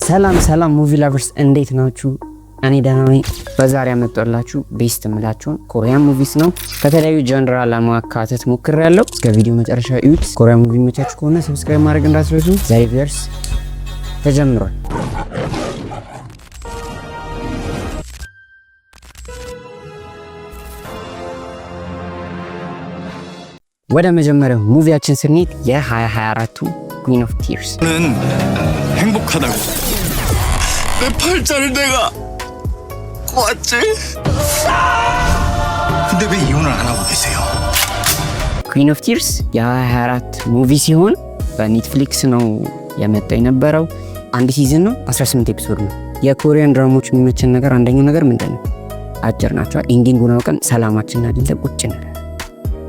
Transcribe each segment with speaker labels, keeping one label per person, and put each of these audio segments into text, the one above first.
Speaker 1: ሰላም ሙቪ ላቨርስ እንዴት ናችሁ? እኔ ደህና ነኝ። በዛሬ አመጣላችሁ ቤስት ምላችሁን ኮሪያን ሙቪስ ነው። ከተለያዩ ጀነራ ለማካተት ሞክሬያለሁ። እስከ ቪዲዮ መጨረሻ እዩት። ኮሪያን ሙቪ መቻችሁ ከሆነ ሰብስክራይብ ማድረግ እንዳትረሱ። ዛሬ ቪዲዮስ ተጀምሯል። ወደ መጀመሪያው ሙቪያችን ስንሄድ የ2024ቱ ኩዊን ኦፍ ቲርስ
Speaker 2: 행복하다고 내 팔자를 내가 꽂지? 근데 왜 이혼을 안 하고 계세요?
Speaker 1: ኩዊን ኦፍ ቲርስ የ2024 ሙቪ ሲሆን በኔትፍሊክስ ነው የመጣው የነበረው። አንድ ሲዝን ነው፣ 18 ኤፒሶድ ነው። የኮሪያን ድራማዎች የሚመቸን ነገር አንደኛው ነገር ምንድነው? አጭር ናቸው። ኤንዲንጉን አውቀን ሰላማችንን አግኝተን ቁጭ እንላለን።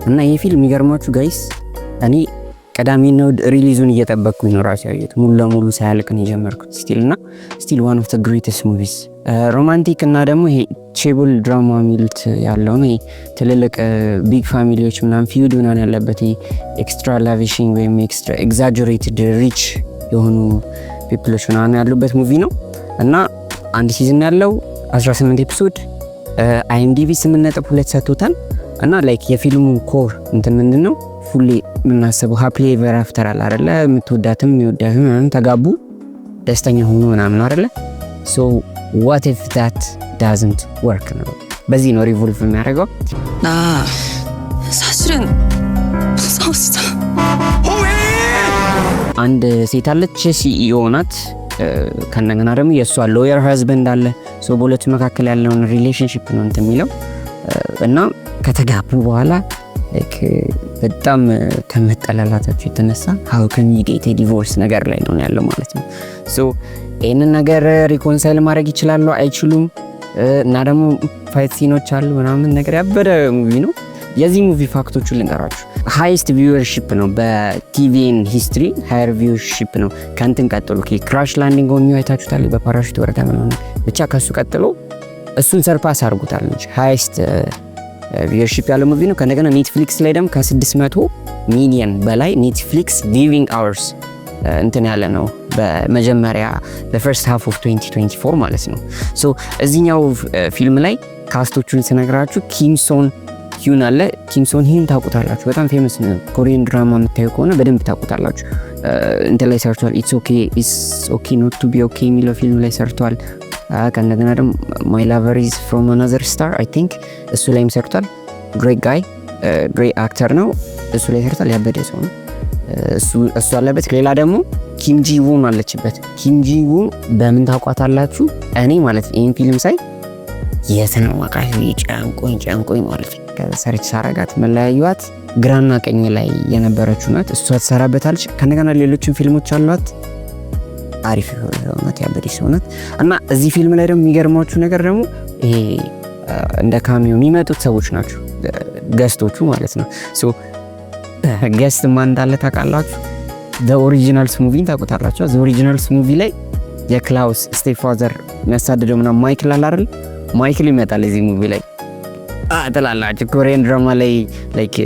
Speaker 1: እና ይሄ ፊልም የሚገርማችሁ ጋይስ እኔ ቀዳሚና ሪሊዙን እየጠበቅኩኝ ነው ራሴ ያየሁት ሙሉ ለሙሉ ሳያልቅ ነው የጀመርኩት። ስቲል ዋን ኦፍ ዘ ግሬተስት ሙቪስ። ሮማንቲክ እና ደግሞ ይሄ ቼቡል ድራማ የሚሉት ያለው ነው። ትልልቅ ቢግ ፋሚሊዎች ምናምን ፊውድ ምናምን ያለበት ኤክስትራ ላቪሽንግ ወይም ኤክስትራ ኤግዛጀሬትድ ሪች የሆኑ ፒፕሎች ምናምን ያሉበት ሙቪ ነው እና አንድ ሲዝን ያለው 18 ኤፒሶድ አይኤምዲቢ 8.2 ሰጥቶታል። እና ላይክ የፊልሙ ኮር እንትን ምንድነው ፉሊ ምናስበው ሃፒሊ ኤቨር አፍተር አለ አይደለ? የምትወዳትም የሚወዳትም ምናምን ተጋቡ ደስተኛ ሆኑ ምናምን አይደለ? ሶ ዋት ኢፍ ዳት ዳዝንት ወርክ ነው። በዚህ ነው ሪቮልቭ የሚያደርገው።
Speaker 3: 나 사실은 싸웠어.
Speaker 1: አንድ ሴት አለች፣ ሲኢኦ ናት። ከነገና ደግሞ የእሷ ሎየር ሀዝበንድ አለ። ሶ በሁለቱ መካከል ያለውን ሪሌሽንሺፕ ነው እንትን የሚለው እና ከተጋቡ በኋላ በጣም ከመጠላላታቸው የተነሳ how can you get a divorce ነገር ላይ ነው ያለው ማለት ነው። ሶ ይህንን ነገር ሪኮንሳይል ማድረግ ይችላሉ አይችሉም? እና ደግሞ ፋይት ሲኖች አሉ ምናምን ነገር ያበደ ሙቪ ነው። የዚህ ሙቪ ፋክቶቹን ልንገራችሁ። ሃይስት ቪውወርሺፕ ነው በቲቪኤን ሂስትሪ፣ ሃየር ቪውወርሺፕ ነው ከእንትን ቀጥሎ ክራሽ ላንዲንግ ኦን ዩ አይታችሁታል፣ በፓራሹት ወረዳ ምናምን ብቻ ከሱ ቀጥሎ እሱን ሰርፓስ አድርጉታል እንጂ ሃይስት ቪውወርሺፕ ያለው ሙቪ ነው። ከነገና ኔትፍሊክስ ላይ ደግሞ ከ600 ሚሊዮን በላይ ኔትፍሊክስ ቪዊንግ አወርስ እንትን ያለ ነው በመጀመሪያ በፈርስት ሃፍ ኦፍ 2024 ማለት ነው። ሶ እዚህኛው ፊልም ላይ ካስቶቹን ስነግራችሁ ኪም ሶን ሂዩን አለ። ኪም ሶን ሂዩን ታውቁታላችሁ፣ በጣም ፌመስ ነው። ኮሪያን ድራማ የምታዩ ከሆነ በደንብ ታውቁታላችሁ። እንትን ላይ ሰርቷል፣ ኢትስ ኦኬ ኖት ቱ ቢ ኦኬ የሚለው ፊልም ላይ ሰርቷል። ከእንደገና ደግሞ ማይ ላቨር ኢዝ ፍሮም አናዘር ስታር አይ ቲንክ እሱ ላይም ሰርቷል። ግሬት ጋይ ግሬት አክተር ነው፣ እሱ ላይ ሰርቷል። ያበደ ሰው ነው እሱ አለበት። ሌላ ደግሞ ኪም ጂ ውን አለችበት። ኪም ጂ ውን በምን ታውቋታላችሁ? እኔ ማለት ይህን ፊልም ሳይ የትነው ማቃሽ ጨንቆኝ ማለት ነው። ከሰርች ሳረጋት መለያዩዋት ግራና ቀኝ ላይ የነበረችው ናት። እሷ ትሰራበታለች። ከእንደገና ሌሎችን ፊልሞች አሏት። አሪፍ ሆነት ያበደች ሰውነት እና እዚህ ፊልም ላይ ደግሞ የሚገርማችሁ ነገር ደግሞ ይሄ እንደ ካሚዮ የሚመጡት ሰዎች ናቸው ገስቶቹ ማለት ነው። ሶ ገስት ማን እንዳለ ታውቃላችሁ? ዘ ኦሪጂናልስ ሙቪን ታውቁታላችሁ? ዘ ኦሪጂናልስ ሙቪ ላይ የክላውስ ስቴፕፋዘር የሚያሳድደው ምናምን ማይክል አለ አይደል? ማይክል ይመጣል እዚህ ሙቪ ላይ ትላላችሁ። ኮሪያን ድራማ ላይ ላይክ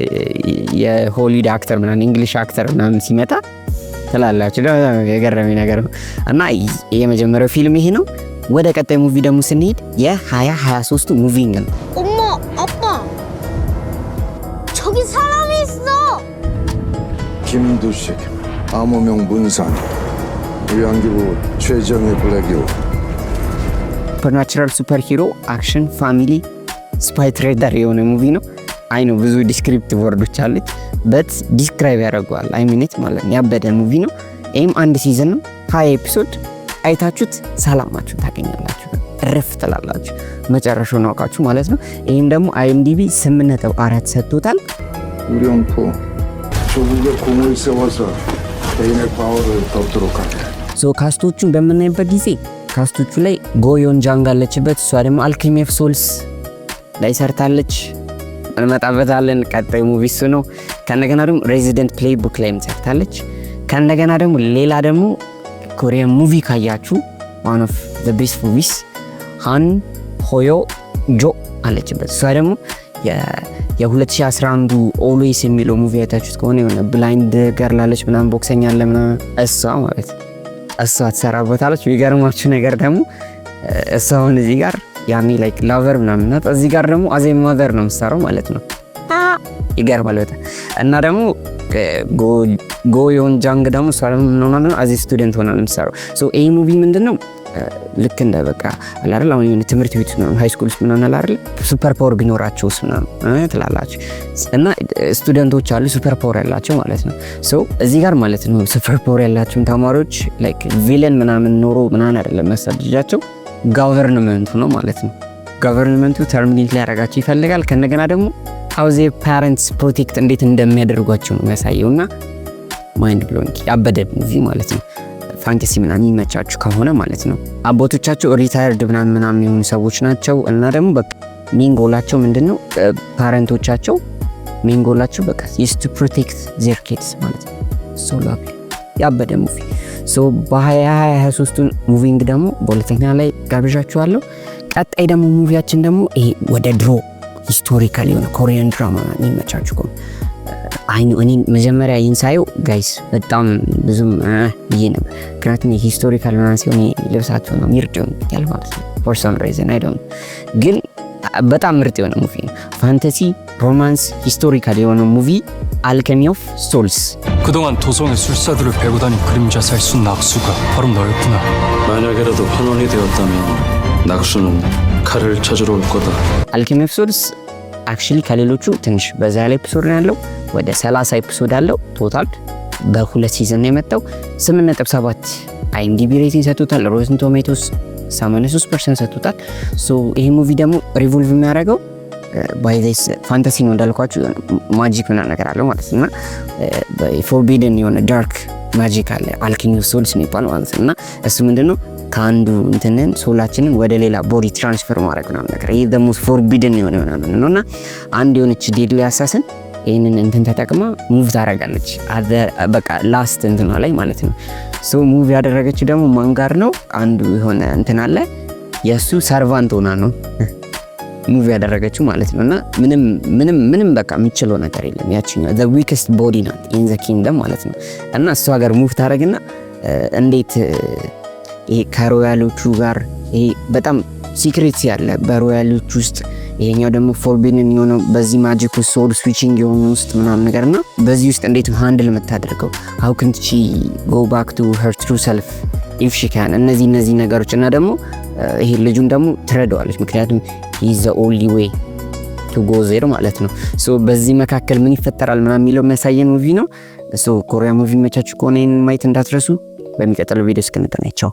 Speaker 1: የሆሊውድ አክተር ምናምን እንግሊሽ አክተር ምናምን ሲመጣ ትላላችሁ። የገረመኝ ነገር ነው እና የመጀመሪያው ፊልም ይሄ ነው። ወደ ቀጣይ ሙቪ ደግሞ ስንሄድ የ2023 ሙቪንግ ነው።
Speaker 4: 엄마, 아빠, 저기 사람이 있어.
Speaker 5: 김두식, 암호명 문산, 위안기부 최정의 블랙유.
Speaker 1: ሱፐርናቹራል ሱፐር ሂሮ አክሽን ፋሚሊ ስፓይ ትሬደር የሆነ ሙቪ ነው። አይ ነው ብዙ ዲስክሪፕቲቭ ወርዶች አሉት በት ዲስክራይብ ያደርገዋል። አይ ሚኒት ማለት ነው። ያበደ ሙቪ ነው። ኤም አንድ ሲዝን ነው 20 ኤፒሶድ አይታችሁት ሰላማችሁ ታገኛላችሁ፣ እረፍ ትላላችሁ መጨረሻውን አውቃችሁ ማለት ነው። ይሄም ደግሞ አይኤምዲቢ 8.4 ሰጥቶታል።
Speaker 5: 우령포 조국의 공을 세워서 개인의 파워를 덮도록 하게.
Speaker 1: ሶ ካስቶቹን በምናይበት ጊዜ ካስቶቹ ላይ ጎዮን ጃንግ አለችበት። እሷ ደግሞ አልኬሚ ኦፍ ሶልስ ላይ ሰርታለች። እንመጣበታለን። ቀጣይ ሙቪ እሱ ነው። ከእንደገና ደግሞ ሬዚደንት ፕሌይቡክ ላይም ሰርታለች። ከእንደገና ደግሞ ሌላ ደግሞ ኮሪያን ሙቪ ካያችሁ ዋን ኦፍ ዘ ቤስት ሙቪስ ሃን ሆዮ ጆ አለችበት። እሷ ደግሞ የ2011 ኦልዌይስ የሚለው ሙቪ አይታችሁት ከሆነ የሆነ ብላይንድ ገርል አለች ምናምን ቦክሰኛ አለ ምናምን እሷ ማለት እሷ ትሰራበታለች። የሚገርማችሁ ነገር ደግሞ እሷ አሁን እዚህ ጋር ያኔ ላይክ ላቨር ምናምን ናት፣ እዚህ ጋር ደግሞ አዜ ማዘር ነው የምትሰራው ማለት ነው። ይገርማል በጣም። እና ደግሞ ጎ ዮን ጃንግ ደግሞ እሷ ደግሞ ምን ሆና ነው አዜ ስቱደንት ሆና ነው የምትሰራው። ሶ ይሄ ሙቪ ምንድነው ልክ እንደ በቃ አላረል አሁን የሆነ ትምህርት ቤት ነው ሃይ ስኩል ውስጥ ምናምን አላረል ሱፐር ፓወር ቢኖራቸውስ ምናምን ትላላችሁ እና ስቱደንቶች አሉ ሱፐር ፓወር ያላቸው ማለት ነው። ሶ እዚህ ጋር ማለት ነው ሱፐር ፓወር ያላቸውን ተማሪዎች ላይክ ቪለን ምናምን ኖሮ ምናምን አይደለም መሳደጃቸው ጋቨርንመንቱ ነው ማለት ነው። ጋቨርንመንቱ ተርሚኔት ሊያደርጋቸው ይፈልጋል። ከነገና ደግሞ how their parents protect እንዴት እንደሚያደርጓቸው ነው የሚያሳየውና ማይንድ ብሎዊንግ ያበደ ሙቪ ማለት ነው። ፋንታሲ ምናምን ይመቻችሁ ከሆነ ማለት ነው። አባቶቻቸው ሪታየርድ ምናምን የሆኑ ሰዎች ናቸው እና ደግሞ በቃ ሚንጎላቸው ምንድነው ፓረንቶቻቸው ሚንጎላቸው በቃ is to protect their kids ማለት ነው። so lovely ያበደ ሙቪ። ሶ በ2023 ሙቪንግ ደግሞ በሁለተኛ ላይ ጋብዣችኋለሁ። ቀጣይ ደግሞ ሙቪያችን ደግሞ ይሄ ወደ ድሮ ሂስቶሪካል የሆነ ኮሪያን ድራማ የሚመቻችሁ ከሆነ እኔ መጀመሪያ ይንሳየው ጋይስ በጣም ብዙም ብዬ ነበር። ምክንያቱም የሂስቶሪካል ምናምን ሲሆን ልብሳቸው ነው ምርጥ ይሆናል ማለት ነው። for some reason I don't ግን በጣም ምርጥ የሆነ ሙቪ ነው። ፋንታሲ ሮማንስ ሂስቶሪካል የሆነ ሙቪ 알케미 오브 소울스.
Speaker 6: 그동안 도성의 술사들을 베고 다닌 그림자 살순 낙수가 바로 너였구나.
Speaker 7: 만약에라도 환원이 되었다면 낙수는 칼을 찾으러 올 거다.
Speaker 1: 알케미 오브 소울ስ አክቹሊ ከሌሎቹ ትንሽ በዛ ላይ ኤፒሶድ ነው ያለው። ወደ 30 ኤፒሶድ አለው ቶታል። በሁለት ሲዝን ነው የመጣው። 8.7 አይኤምዲቢ ሬቲንግ ሰጥቶታል። ሮተን ቶሜቶስ 83% ሰጥቶታል። ሶ ይሄ ሙቪ ደግሞ ሪቮልቭ የሚያደርገው ባይ ዚስ ፋንታሲ ነው እንዳልኳችሁ ማጂክ ምናምን ነገር አለው ማለት ነው። ፎርቢደን የሆነ ዳርክ ማጂክ አለ አልኬሚ ኦፍ ሶልስ የሚባል ማለት ነው። እና እሱ ምንድነው ከአንዱ እንትንን ሶላችንን ወደ ሌላ ቦዲ ትራንስፈር ማድረግ ነው ነገር። ይሄ ደግሞ ፎርቢደን የሆነ ምናምን ነውና አንድ የሆነች ዴድሊ አሳሲን ይሄንን እንትን ተጠቅማ ሙቭ ታደርጋለች በቃ ላስት እንትና ላይ ማለት ነው። ሶ ሙቭ ያደረገችው ደግሞ ማን ጋር ነው? አንዱ የሆነ እንትን አለ የሱ ሰርቫንት ሆና ነው ሙቪ ያደረገችው ማለት ነውና ምንም በቃ የሚችለው ነገር የለም። ያቺኛው the weakest body ናት in the kingdom ማለት ነው። እና እሷ ጋር ሙቭ ታደርግና እንዴት ይሄ ከሮያሎቹ ጋር ይሄ በጣም ሲክሬት ያለ በሮያሎቹ ውስጥ ይሄኛው ደግሞ ፎርቢደን የሆነው በዚህ ማጂክ ሶል ስዊቺንግ የሆነ ውስጥ ምናምን ነገርና በዚህ ውስጥ እንዴት ሃንድል የምታደርገው how can she go back to her true self if she can እነዚህ ነገሮች እና ደግሞ ይሄ ልጁን ደግሞ ትረዳዋለች ምክንያቱም is the only way to go there ማለት ነው። ሶ በዚህ መካከል ምን ይፈጠራል ምናምን የሚለው መሳየን ሙቪ ነው። ሶ ኮሪያ ሙቪ መቻችሁ ከሆነ ማየት እንዳትረሱ። በሚቀጥለው ቪዲዮ እስክንገናኝ ቻው።